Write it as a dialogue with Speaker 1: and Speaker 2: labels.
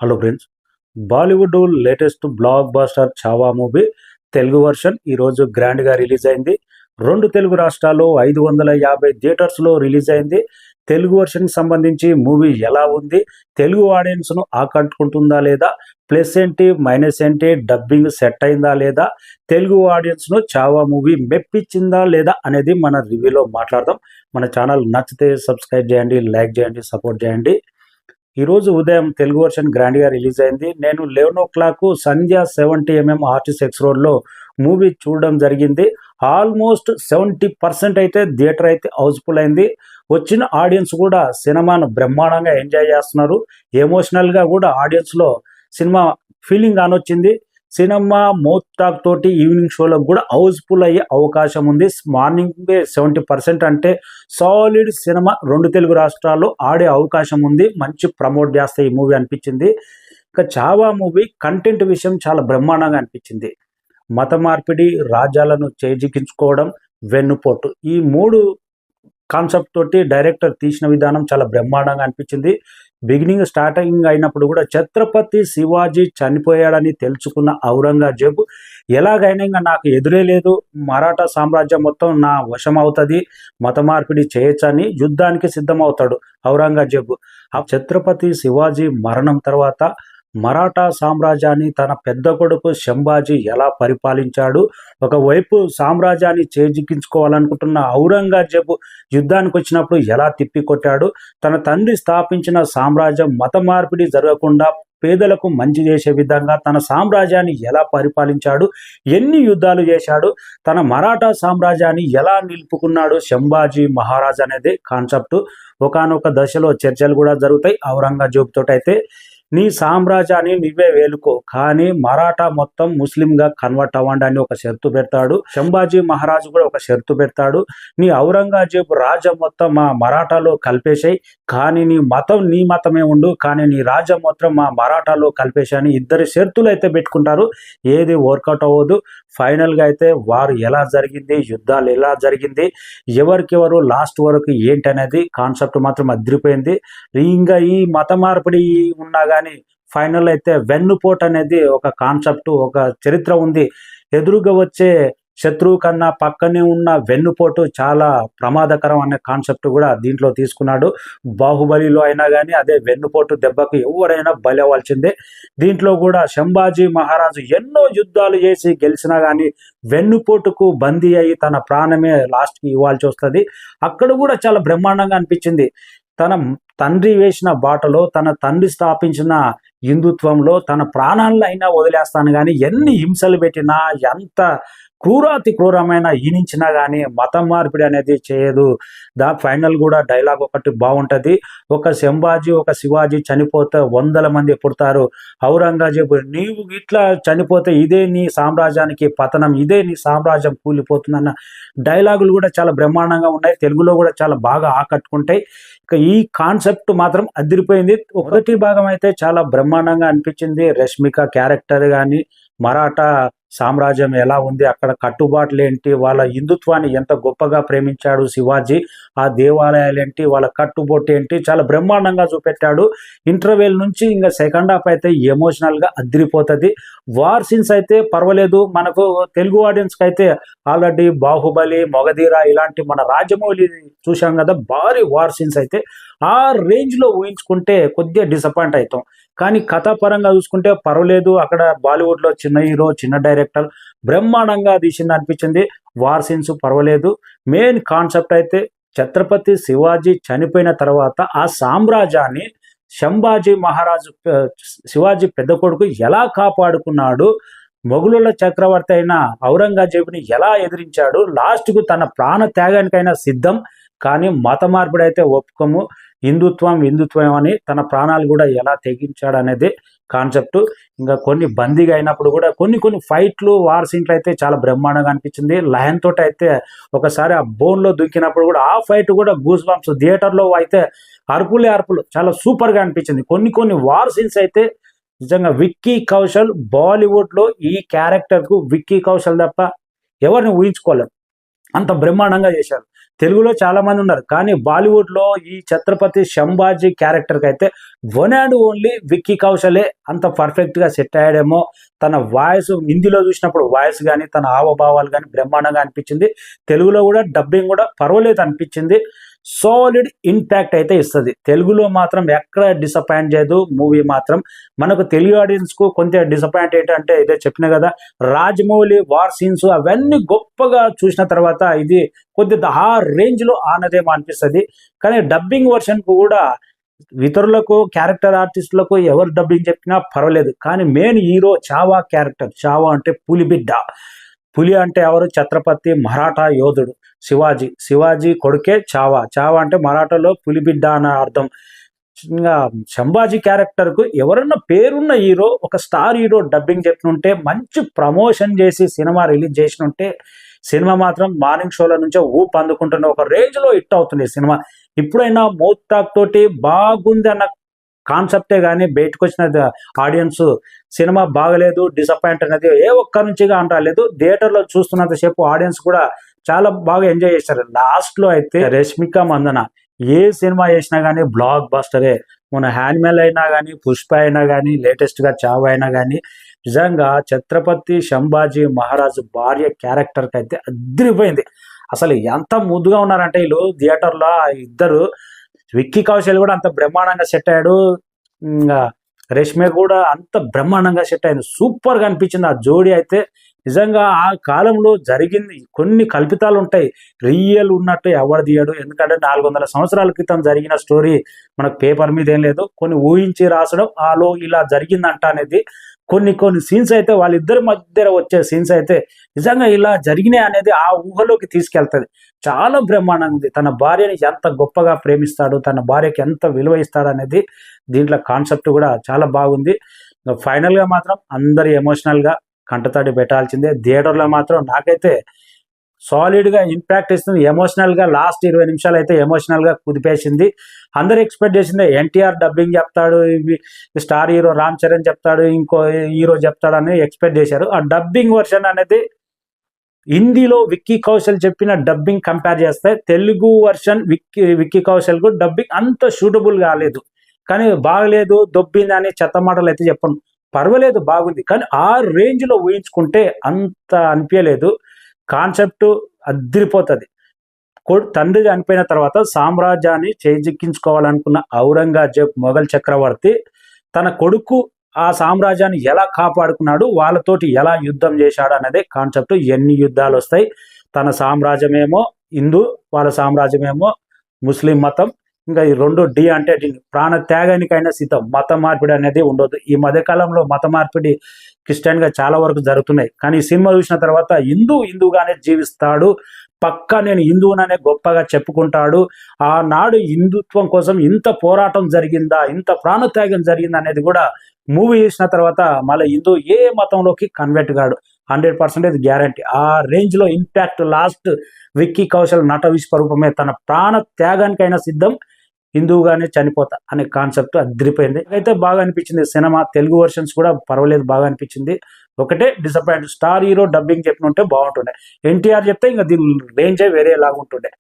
Speaker 1: Hello friends, Bollywood latest blockbuster Chhaava movie Telugu version ఈరోజు గ్రాండ్గా release అయింది. 2 తెలుగు రాష్ట్రాల్లో 550 థియేటర్స్లో రిలీజ్ అయింది. తెలుగు వర్షన్కి సంబంధించి మూవీ ఎలా ఉంది, తెలుగు ఆడియన్స్ను ఆకట్టుకుంటుందా లేదా, ప్లస్ ఏంటి మైనస్ ఏంటి, డబ్బింగ్ సెట్ అయిందా లేదా, తెలుగు ఆడియన్స్ను చావా మూవీ మెప్పించిందా లేదా అనేది మన రివ్యూలో మాట్లాడదాం. మన ఛానల్ నచ్చితే సబ్స్క్రైబ్ చేయండి, లైక్ చేయండి, సపోర్ట్ చేయండి. ఈరోజు ఉదయం తెలుగు వర్షన్ గ్రాండ్గా రిలీజ్ అయింది. నేను 11 సంధ్య 70mm ఆర్టిస్ట్ ఎక్స్ రోడ్లో మూవీ చూడడం జరిగింది. ఆల్మోస్ట్ 70% అయితే థియేటర్ అయితే హౌస్ఫుల్ అయింది. వచ్చిన ఆడియన్స్ కూడా సినిమాను బ్రహ్మాండంగా ఎంజాయ్ చేస్తున్నారు. ఎమోషనల్గా కూడా ఆడియన్స్లో సినిమా ఫీలింగ్ కానొచ్చింది. సినిమా మౌత్ టాక్ తోటి ఈవినింగ్ షోలకు కూడా హౌస్ఫుల్ అయ్యే అవకాశం ఉంది. మార్నింగే 70% అంటే సాలిడ్ సినిమా 2 తెలుగు రాష్ట్రాల్లో ఆడే అవకాశం ఉంది. మంచి ప్రమోట్ చేస్తే ఈ మూవీ అనిపించింది. ఇక చావా మూవీ కంటెంట్ విషయం చాలా బ్రహ్మాండంగా అనిపించింది. మత మార్పిడి, రాజ్యాలను చేజిక్కించుకోవడం, వెన్నుపోటు, ఈ 3 కాన్సెప్ట్ తోటి డైరెక్టర్ తీసిన విధానం చాలా బ్రహ్మాండంగా అనిపించింది. బిగినింగ్ స్టార్టింగ్ అయినప్పుడు కూడా ఛత్రపతి శివాజీ చనిపోయాడని తెలుసుకున్న ఔరంగజేబు ఎలాగైనా ఇంకా నాకు ఎదురే లేదు, మరాఠా సామ్రాజ్యం మొత్తం నా వశం అవుతుంది, మత మార్పిడి చేయొచ్చని యుద్ధానికి సిద్ధమవుతాడు ఔరంగజేబు. ఆ ఛత్రపతి శివాజీ మరణం తర్వాత మరాఠా సామ్రాజ్యాన్ని తన పెద్ద కొడుకు శంభాజీ ఎలా పరిపాలించాడు, ఒకవైపు సామ్రాజ్యాన్ని చేజిక్కించుకోవాలనుకుంటున్న ఔరంగజేబు యుద్ధానికి వచ్చినప్పుడు ఎలా తిప్పికొట్టాడు, తన తండ్రి స్థాపించిన సామ్రాజ్యం మత మార్పిడి జరగకుండా పేదలకు మంచి చేసే విధంగా తన సామ్రాజ్యాన్ని ఎలా పరిపాలించాడు, ఎన్ని యుద్ధాలు చేశాడు, తన మరాఠా సామ్రాజ్యాన్ని ఎలా నిలుపుకున్నాడు శంభాజీ మహారాజ్ అనేది కాన్సెప్ట్. ఒకానొక దశలో చర్చలు కూడా జరుగుతాయి ఔరంగజేబు తోటి. అయితే నీ సామ్రాజ్యాన్ని నువ్వే వేలుకో, కానీ మరాఠా మొత్తం ముస్లింగా కన్వర్ట్ అవ్వండి అని ఒక షరతు పెడతాడు. శంభాజీ మహారాజు కూడా ఒక షరతు పెడతాడు, నీ ఔరంగజేబు రాజ్యం మొత్తం మా మరాఠాలో కలిపేసాయి, కానీ నీ మతమే ఉండు, కానీ నీ రాజ్యం మొత్తం మా మరాఠాలో కలిపేసాయని ఇద్దరు షరతులు అయితే పెట్టుకుంటారు. ఏది వర్కౌట్ అవ్వదు. ఫైనల్గా అయితే వారు ఎలా జరిగింది, యుద్ధాలు ఎలా జరిగింది, ఎవరికెవరు లాస్ట్ వరకు ఏంటి అనేది కాన్సెప్ట్ మాత్రం అదిరిపోయింది. ఇంకా ఈ మత మార్పిడి ఉన్నా కానీ ఫైనల్ అయితే వెన్నుపోటు అనేది ఒక కాన్సెప్ట్, ఒక చరిత్ర ఉంది. ఎదురుగా వచ్చే శత్రువు కన్నా పక్కనే ఉన్న వెన్నుపోటు చాలా ప్రమాదకరం అనే కాన్సెప్ట్ కూడా దీంట్లో తీసుకున్నాడు. బాహుబలిలో అయినా కానీ అదే వెన్నుపోటు దెబ్బకు ఎవరైనా బలి అవ్వాల్సిందే. దీంట్లో కూడా శంభాజీ మహారాజు ఎన్నో యుద్ధాలు చేసి గెలిచినా కానీ వెన్నుపోటుకు బందీ అయ్యి తన ప్రాణమే లాస్ట్కి ఇవ్వాల్సి వస్తుంది. అక్కడ కూడా చాలా బ్రహ్మాండంగా అనిపించింది. తన తండ్రి వేసిన బాటలో, తన తండ్రి స్థాపించిన హిందుత్వంలో తన ప్రాణాలను అయినా వదిలేస్తాను కానీ ఎన్ని హింసలు పెట్టినా, ఎంత క్రూరాతి క్రూరమైన ఈనించినా కానీ మతం మార్పిడి అనేది చేయదు. ఫైనల్ కూడా డైలాగ్ ఒకటి బాగుంటుంది. ఒక శంభాజీ ఒక శివాజీ చనిపోతే 100 మంది పుడతారు, ఔరంగజేబు నీవు ఇట్లా చనిపోతే ఇదే నీ సామ్రాజ్యానికి పతనం, ఇదే నీ సామ్రాజ్యం కూలిపోతుందన్న డైలాగులు కూడా చాలా బ్రహ్మాండంగా ఉన్నాయి. తెలుగులో కూడా చాలా బాగా ఆకట్టుకుంటాయి. ఇక ఈ కాన్సెప్ట్ మాత్రం అదిరిపోయింది. ఒకటి భాగం అయితే చాలా బ్రహ్మాండంగా అనిపించింది. రష్మిక క్యారెక్టర్ కానీ, మరాఠా సామ్రాజ్యం ఎలా ఉంది, అక్కడ కట్టుబాట్లు ఏంటి, వాళ్ళ హిందుత్వాన్ని ఎంత గొప్పగా ప్రేమించాడు శివాజీ, ఆ దేవాలయాలు ఏంటి, వాళ్ళ కట్టుబొట్టు ఏంటి, చాలా బ్రహ్మాండంగా చూపెట్టాడు. ఇంటర్వెల్ నుంచి ఇంకా సెకండ్ హాఫ్ అయితే ఎమోషనల్గా అదిరిపోతుంది. వార్ సీన్స్ అయితే పర్వాలేదు. మనకు తెలుగు ఆడియన్స్కి అయితే ఆల్రెడీ బాహుబలి, మొగధీర ఇలాంటి మన రాజమౌళి చూసాం కదా, భారీ వార్ సీన్స్ అయితే ఆ రేంజ్లో ఊహించుకుంటే కొద్దిగా డిసప్పాయింట్ అవుతాం. కానీ కథాపరంగా చూసుకుంటే పర్వాలేదు. అక్కడ బాలీవుడ్లో చిన్న హీరో, చిన్న డైరెక్టర్ బ్రహ్మాండంగా తీసింది అనిపించింది. వార్ సీన్స్ పర్వాలేదు. మెయిన్ కాన్సెప్ట్ అయితే ఛత్రపతి శివాజీ చనిపోయిన తర్వాత ఆ సామ్రాజ్యాన్ని శంభాజీ మహారాజు శివాజీ పెద్ద కొడుకు ఎలా కాపాడుకున్నాడు, మొఘలుల చక్రవర్తి అయిన ఔరంగజేబుని ఎలా ఎదిరించాడు, లాస్ట్కు తన ప్రాణ త్యాగానికైనా సిద్ధం, కానీ మత మార్పిడి అయితే ఒప్పుకోము, హిందుత్వం అని తన ప్రాణాలు కూడా ఎలా తెగించాడు అనేది కాన్సెప్ట్. ఇంకా కొన్ని బందీగా అయినప్పుడు కూడా కొన్ని ఫైట్లు, వార్ సీన్లు అయితే చాలా బ్రహ్మాండంగా అనిపించింది. లయన్ తోటి అయితే ఒకసారి ఆ బోన్లో దుక్కినప్పుడు కూడా ఆ ఫైట్ కూడా గూస్ బంప్స్. థియేటర్లో అయితే అరుపులు చాలా సూపర్గా అనిపించింది. కొన్ని వార్ సీన్స్ అయితే నిజంగా విక్కీ కౌశల్ బాలీవుడ్లో ఈ క్యారెక్టర్కు విక్కీ కౌశల్ తప్ప ఎవరిని ఊహించుకోలేం, అంత బ్రహ్మాండంగా చేశారు. తెలుగులో చాలా మంది ఉన్నారు, కానీ బాలీవుడ్లో ఈ ఛత్రపతి సంభాజీ క్యారెక్టర్కి అయితే వన్ అండ్ ఓన్లీ విక్కీ కౌశలే అంత పర్ఫెక్ట్గా సెట్ అయ్యాడేమో. తన వాయిస్ హిందీలో చూసినప్పుడు వాయిస్ కానీ తన హావభావాలు కానీ బ్రహ్మాండంగా అనిపించింది. తెలుగులో కూడా డబ్బింగ్ కూడా పర్వాలేదు అనిపించింది. సాలిడ్ ఇంపాక్ట్ అయితే ఇస్తుంది. తెలుగులో మాత్రం ఎక్కడ డిసప్పాయింట్ చేయదు మూవీ మాత్రం. మనకు తెలుగు ఆడియన్స్కు కొంచెం డిసప్పాయింట్ ఏంటంటే ఇదే చెప్పిన కదా, రాజమౌళి వార్ సీన్స్ అవన్నీ గొప్పగా చూసిన తర్వాత ఇది కొద్దిగా ఆ రేంజ్లో ఆనదేమో అనిపిస్తుంది. కానీ డబ్బింగ్ వర్షన్కు కూడా ఇతరులకు క్యారెక్టర్ ఆర్టిస్టులకు ఎవరు డబ్బింగ్ చెప్పినా పర్వాలేదు, కానీ main hero Chhaava character. Chhaava అంటే పులిబిడ్డ. పులి అంటే ఎవరు? ఛత్రపతి మరాఠా యోధుడు శివాజీ. శివాజీ కొడుకే చావా. చావా అంటే మరాఠాలో పులిబిడ్డ అన్న అర్థం. ఇంకా సంభాజీ క్యారెక్టర్కు ఎవరన్నా పేరున్న హీరో, ఒక స్టార్ హీరో డబ్బింగ్ చెప్పినుంటే, మంచి ప్రమోషన్ చేసి సినిమా రిలీజ్ చేసినుంటే సినిమా మాత్రం మార్నింగ్ షోల నుంచే ఊపు అందుకుంటున్న ఒక రేంజ్లో హిట్ అవుతుంది సినిమా. ఇప్పుడైనా మౌత్ టాక్ తోటి బాగుంది అన్న కాన్సెప్టే కానీ బయటకు వచ్చిన ఆడియన్స్ సినిమా బాగలేదు డిసప్పాయింట్ అనేది ఏ ఒక్క నుంచిగా అంటలేదు. థియేటర్లో చూస్తున్నంతసేపు ఆడియన్స్ కూడా చాలా బాగా ఎంజాయ్ చేశారు. లాస్ట్లో అయితే రష్మిక మందన ఏ సినిమా చేసినా కానీ బ్లాక్ బస్టరే. మన హ్యానిమల్ అయినా కానీ, పుష్ప అయినా కానీ, లేటెస్ట్గా చావ్ అయినా కానీ, నిజంగా ఛత్రపతి సంభాజీ మహారాజు భార్య క్యారెక్టర్కి అయితే అదిరిపోయింది. అసలు ఎంత ముద్దుగా ఉన్నారంటే వీళ్ళు థియేటర్లో ఇద్దరు. విక్కీ కౌశల్ కూడా అంత బ్రహ్మాండంగా సెట్ అయ్యాడు. ఇంకా రష్మి కూడా అంత బ్రహ్మాండంగా సెట్ అయింది. సూపర్గా అనిపించింది ఆ జోడీ అయితే. నిజంగా ఆ కాలంలో జరిగింది కొన్ని కల్పితాలు ఉంటాయి, రియల్ ఉన్నట్టు ఎవరు తీయడు. ఎందుకంటే 400 సంవత్సరాల క్రితం జరిగిన స్టోరీ మనకు పేపర్ మీద ఏం లేదు, కొన్ని ఊహించి రాసడం ఆలో ఇలా జరిగిందంట అనేది. కొన్ని సీన్స్ అయితే వాళ్ళిద్దరి మధ్య వచ్చే సీన్స్ అయితే నిజంగా ఇలా జరిగినాయి అనేది ఆ ఊహలోకి తీసుకెళ్తుంది. చాలా బ్రహ్మాండంగా ఉంది. తన భార్యని ఎంత గొప్పగా ప్రేమిస్తాడు, తన భార్యకి ఎంత విలువ ఇస్తాడు అనేది దీంట్లో కాన్సెప్ట్ కూడా చాలా బాగుంది. ఫైనల్గా మాత్రం అందరు ఎమోషనల్గా కంటతడి పెట్టాల్సిందే. థియేటర్లో మాత్రం నాకైతే సాలిడ్గా ఇంపాక్ట్ ఇస్తుంది. ఎమోషనల్గా లాస్ట్ 20 నిమిషాలు అయితే ఎమోషనల్గా కుదిపేసింది. అందరు ఎక్స్పెక్ట్ చేసింది ఎన్టీఆర్ డబ్బింగ్ చెప్తాడు, స్టార్ హీరో రామ్ చరణ్ చెప్తాడు, ఇంకో హీరో చెప్తాడు అని ఎక్స్పెక్ట్ చేశారు. ఆ డబ్బింగ్ వర్షన్ అనేది హిందీలో విక్కీ కౌశల్ చెప్పిన డబ్బింగ్ కంపేర్ చేస్తే తెలుగు వర్షన్ విక్కీ కౌశల్కు డబ్బింగ్ అంత సూటబుల్ కాలేదు. కానీ బాగలేదు, దొబ్బింది అని చెత్త మాటలు అయితే చెప్పను, పర్వాలేదు బాగుంది. కానీ ఆ రేంజ్లో ఊహించుకుంటే అంత అనిపించలేదు. కాన్సెప్ట్ అదిరిపోతుంది. తండ్రి చనిపోయిన తర్వాత సామ్రాజ్యాన్ని చేజిక్కించుకోవాలనుకున్న ఔరంగజేబ్ మొఘల్ చక్రవర్తి తన కొడుకు ఆ సామ్రాజ్యాన్ని ఎలా కాపాడుకున్నాడు, వాళ్ళతోటి ఎలా యుద్ధం చేశాడు అనేది కాన్సెప్ట్. ఎన్ని యుద్ధాలు వస్తాయి, తన సామ్రాజ్యమేమో హిందూ, వాళ్ళ సామ్రాజ్యమేమో ముస్లిం మతం. ఇంకా ఈ రెండు డి అంటే ప్రాణ త్యాగానికైనా సిద్ధం. మత మార్పిడి అనేది ఉండదు. ఈ మధ్యకాలంలో మత మార్పిడి క్రిస్టియన్గా చాలా వరకు జరుగుతున్నాయి. కానీ ఈ సినిమా చూసిన తర్వాత హిందూగానే జీవిస్తాడు, పక్కా నేను హిందువుననే గొప్పగా చెప్పుకుంటాడు. ఆనాడు హిందుత్వం కోసం ఇంత పోరాటం జరిగిందా, ఇంత ప్రాణత్యాగం జరిగిందా అనేది కూడా మూవీ చూసిన తర్వాత మళ్ళీ హిందూ ఏ మతంలోకి కన్వర్ట్ కాడు, 100% గ్యారంటీ. ఆ రేంజ్లో ఇంపాక్ట్ లాస్ట్ విక్కీ కౌశల్ నట విశ్వరూపమే. తన ప్రాణ త్యాగానికైనా సిద్ధం, హిందువుగానే చనిపోతా అనే కాన్సెప్ట్ అదిరిపోయింది. అయితే బాగా అనిపించింది సినిమా. తెలుగు వర్షన్స్ కూడా పర్వాలేదు, బాగా అనిపించింది. ఒకటే డిసప్పాయింట్, స్టార్ హీరో డబ్బింగ్ చెప్పినుంటే బాగుంటుండే. ఎన్టీఆర్ చెప్తే ఇంకా దీని రేంజే వేరేలాగా ఉంటుండే.